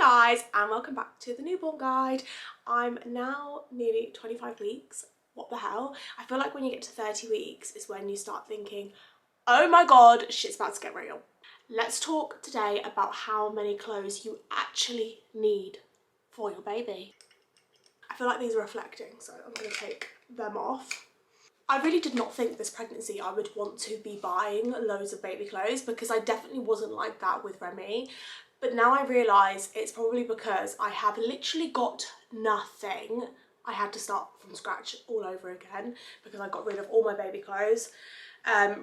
guys, and welcome back to the newborn guide. I'm now nearly 25 weeks. What the hell? I feel like when you get to 30 weeks is when you start thinking, oh my god, shit's about to get real. Let's talk today about how many clothes you actually need for your baby. I feel like these are reflecting, so I'm going to take them off. I really did not think this pregnancy I would want to be buying loads of baby clothes, because I definitely wasn't like that with Remy. But now I realise it's probably because I have literally got nothing. I had to start from scratch all over again because I got rid of all my baby clothes.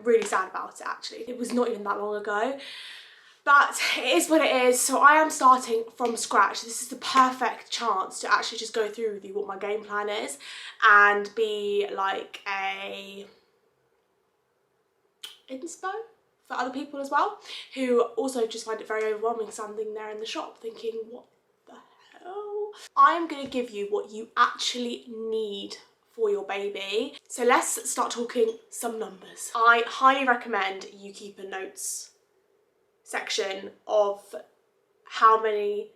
Really sad about it actually. It was not even that long ago. But it is what it is, so I am starting from scratch. This is the perfect chance to actually just go through with you what my game plan is and be like a inspo for other people as well, who also just find it very overwhelming standing there in the shop thinking, what the hell? I'm going to give you what you actually need for your baby. So let's start talking some numbers. I highly recommend you keep a notes section of how many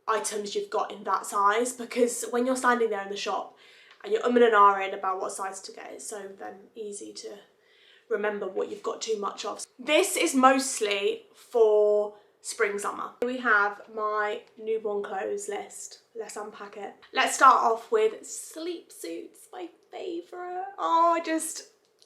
items you've got in that size, because when you're standing there in the shop and you're umming and ahhing about what size to get, it's so then easy to remember what you've got too much of. This is mostly for spring summer. We have my newborn clothes list. Let's unpack it. Let's start off with sleep suits, my favourite. Oh,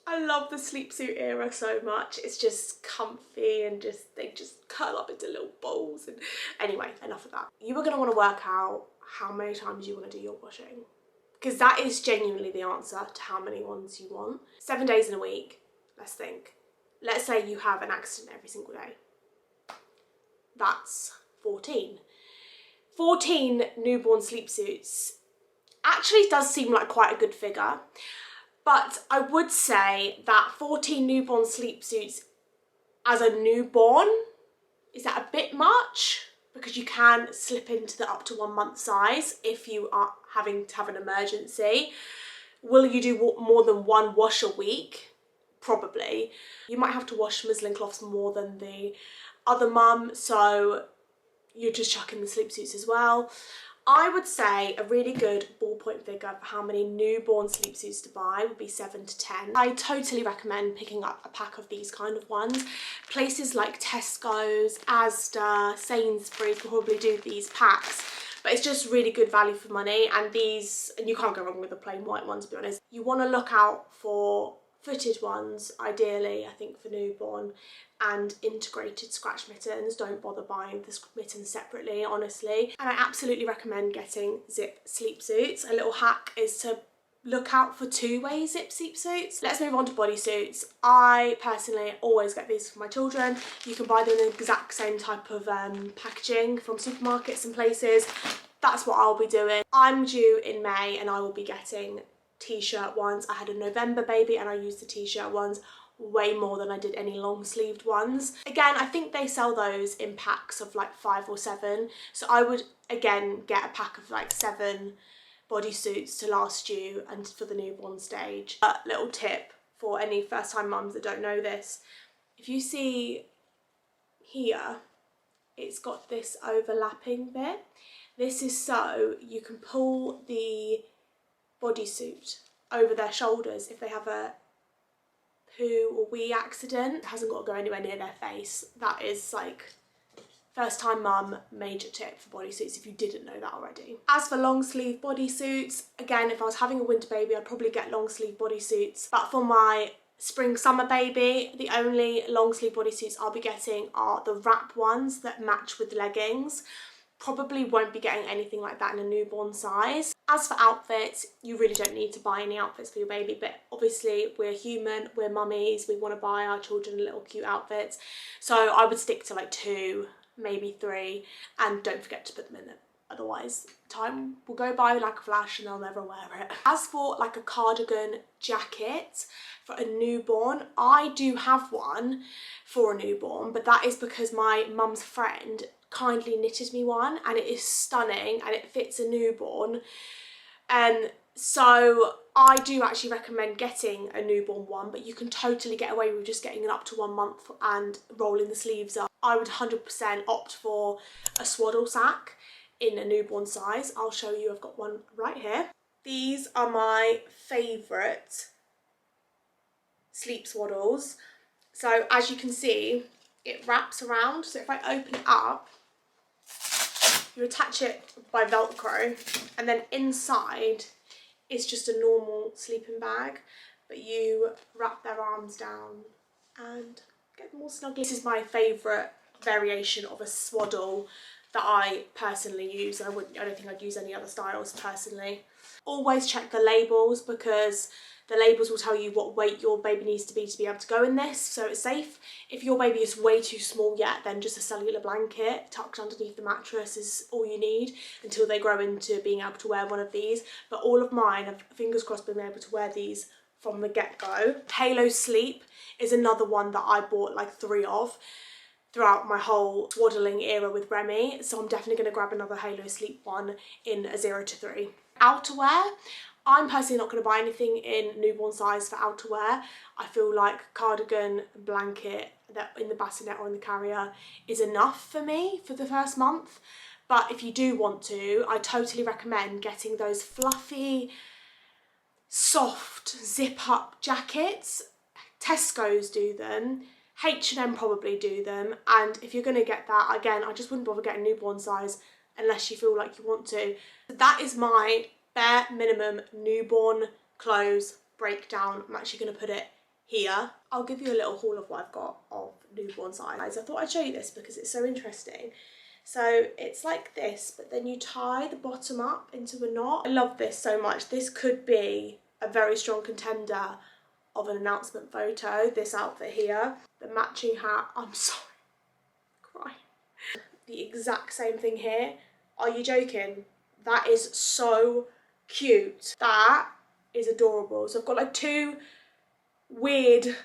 I love the sleep suit era so much. It's just comfy and they just curl up into little balls. And anyway, enough of that. You are going to want to work out how many times you want to do your washing, because that is genuinely the answer to how many ones you want. 7 days in a week. Let's think. Let's say you have an accident every single day. That's 14. 14 newborn sleep suits actually does seem like quite a good figure. But I would say that 14 newborn sleep suits as a newborn, is that a bit much? Because you can slip into the up to 1 month size if you are having to have an emergency. Will you do more than one wash a week? Probably. You might have to wash muslin cloths more than the other mum, so you're just chucking the sleep suits as well. I would say a really good ballpoint figure for how many newborn sleep suits to buy would be 7 to 10. I totally recommend picking up a pack of these kind of ones. Places like Tesco's, Asda, Sainsbury's will probably do these packs, but it's just really good value for money. And you can't go wrong with the plain white ones, to be honest. You want to look out for footed ones, ideally, I think, for newborn, and integrated scratch mittens. Don't bother buying the mittens separately, honestly. And I absolutely recommend getting zip sleep suits. A little hack is to look out for two-way zip sleep suits. Let's move on to bodysuits. I personally always get these for my children. You can buy them in the exact same type of packaging from supermarkets and places. That's what I'll be doing. I'm due in May and I will be getting t-shirt ones. I had a November baby and I used the t-shirt ones way more than I did any long sleeved ones. Again, I think they sell those in packs of like 5 or 7. So I would again get a pack of like 7 bodysuits to last you and for the newborn stage. A little tip for any first time mums that don't know this. If you see here, it's got this overlapping bit. This is so you can pull the bodysuit over their shoulders if they have a poo or wee accident. It hasn't got to go anywhere near their face. That is like first time mum major tip for bodysuits if you didn't know that already. As for long sleeve bodysuits, again, if I was having a winter baby I'd probably get long sleeve bodysuits, but for my spring summer baby the only long sleeve bodysuits I'll be getting are the wrap ones that match with leggings. Probably won't be getting anything like that in a newborn size. As for outfits, you really don't need to buy any outfits for your baby, but obviously we're human, we're mummies, we want to buy our children little cute outfits. So I would stick to like 2, maybe 3, and don't forget to put them in it. Otherwise, time will go by like a flash and they'll never wear it. As for like a cardigan jacket for a newborn, I do have one for a newborn, but that is because my mum's friend kindly knitted me one and it is stunning and it fits a newborn. So I do actually recommend getting a newborn one, but you can totally get away with just getting it up to 1 month and rolling the sleeves up I would 100% opt for a swaddle sack in a newborn size. I'll show you, I've got one right here. These are my favourite sleep swaddles. So as you can see, it wraps around. So if I open it up, you attach it by Velcro, and then inside is just a normal sleeping bag, but you wrap their arms down and get them all snugly. This is my favourite variation of a swaddle that I personally use. I don't think I'd use any other styles personally. Always check the labels, because the labels will tell you what weight your baby needs to be able to go in this, so it's safe. If your baby is way too small yet, then just a cellular blanket tucked underneath the mattress is all you need until they grow into being able to wear one of these. But all of mine have, fingers crossed, been able to wear these from the get-go. Halo Sleep is another one that I bought like 3 of throughout my whole swaddling era with Remy, so I'm definitely going to grab another Halo Sleep one in a 0 to 3. Outerwear, I'm personally not going to buy anything in newborn size for outerwear. I feel like cardigan, blanket that in the bassinet or in the carrier is enough for me for the first month. But if you do want to, I totally recommend getting those fluffy, soft zip-up jackets. Tesco's do them. H&M probably do them, and if you're going to get that, again, I just wouldn't bother getting newborn size unless you feel like you want to. That is my bare minimum newborn clothes breakdown. I'm actually going to put it here. I'll give you a little haul of what I've got of newborn size. I thought I'd show you this because it's so interesting. So it's like this, but then you tie the bottom up into a knot. I love this so much. This could be a very strong contender of an announcement photo, this outfit here. The matching hat, I'm sorry, crying. The exact same thing here. Are you joking? That is so cute. That is adorable. So I've got like 2 weird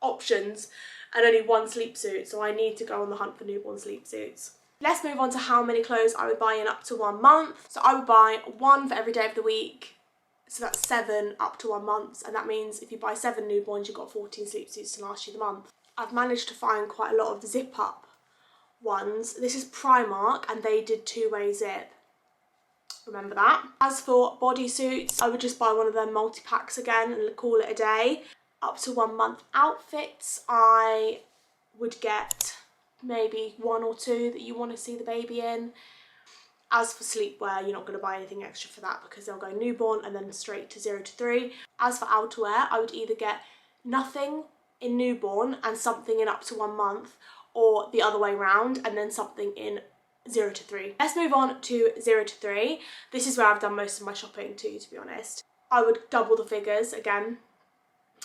options and only 1 sleep suit, so I need to go on the hunt for newborn sleep suits. Let's move on to how many clothes I would buy in up to 1 month. So I would buy 1 for every day of the week. So that's 7 up to 1 month, and that means if you buy 7 newborns, you've got 14 sleep suits to last you the month. I've managed to find quite a lot of zip-up ones. This is Primark, and they did 2-way zip. Remember that. As for bodysuits, I would just buy one of their multi-packs again and call it a day. Up to 1 month outfits, I would get maybe 1 or 2 that you want to see the baby in. As for sleepwear, you're not going to buy anything extra for that because they'll go newborn and then straight to 0 to 3. As for outerwear, I would either get nothing in newborn and something in up to 1 month, or the other way around and then something in 0 to 3. Let's move on to 0 to 3. This is where I've done most of my shopping too, to be honest. I would double the figures again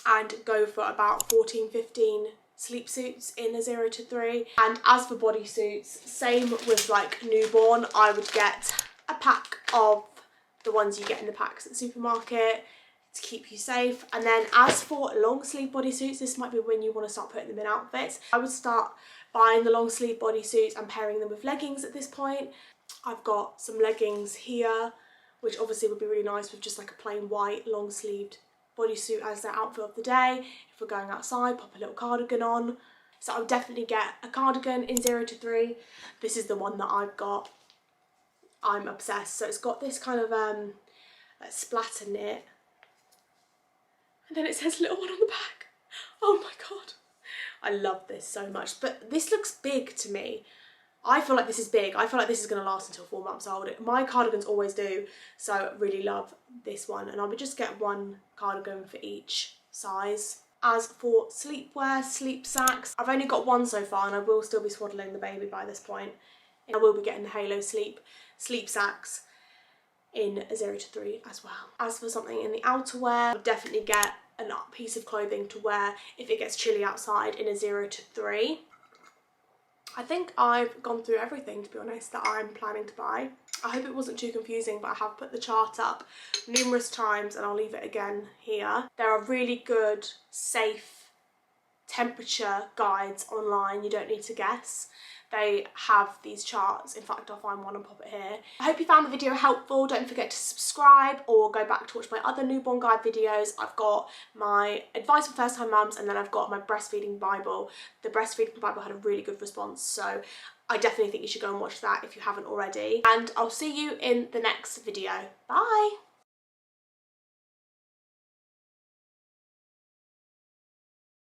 and go for about 14-15 sleep suits in a 0 to 3. And as for bodysuits, same with like newborn, I would get a pack of the ones you get in the packs at the supermarket to keep you safe. And then as for long sleeve bodysuits, this might be when you want to start putting them in outfits. I would start buying the long sleeve bodysuits and pairing them with leggings at this point. I've got some leggings here, which obviously would be really nice with just like a plain white long sleeved bodysuit as their outfit of the day. If we're going outside, pop a little cardigan on. So I would definitely get a cardigan in 0 to 3. This is the one that I've got. I'm obsessed. So it's got this kind of splatter knit, and then it says little one on the back. Oh my god, I love this so much. But this looks big to me. I feel like this is big. I feel like this is going to last until 4 months old. My cardigans always do, so I really love this one. And I would just get 1 cardigan for each size. As for sleepwear, sleep sacks, I've only got 1 so far, and I will still be swaddling the baby by this point. I will be getting the Halo sleep sacks in a 0 to 3 as well. As for something in the outerwear, I would definitely get a piece of clothing to wear if it gets chilly outside in a 0 to 3. I think I've gone through everything, to be honest, that I'm planning to buy. I hope it wasn't too confusing, but I have put the chart up numerous times and I'll leave it again here. There are really good, safe temperature guides online. You don't need to guess. they have these charts. In fact, I'll find one and pop it here. I hope you found the video helpful. Don't forget to subscribe or go back to watch my other newborn guide videos. I've got my advice for first time mums, and then I've got my breastfeeding Bible. The breastfeeding Bible had a really good response, so I definitely think you should go and watch that if you haven't already. And I'll see you in the next video. Bye!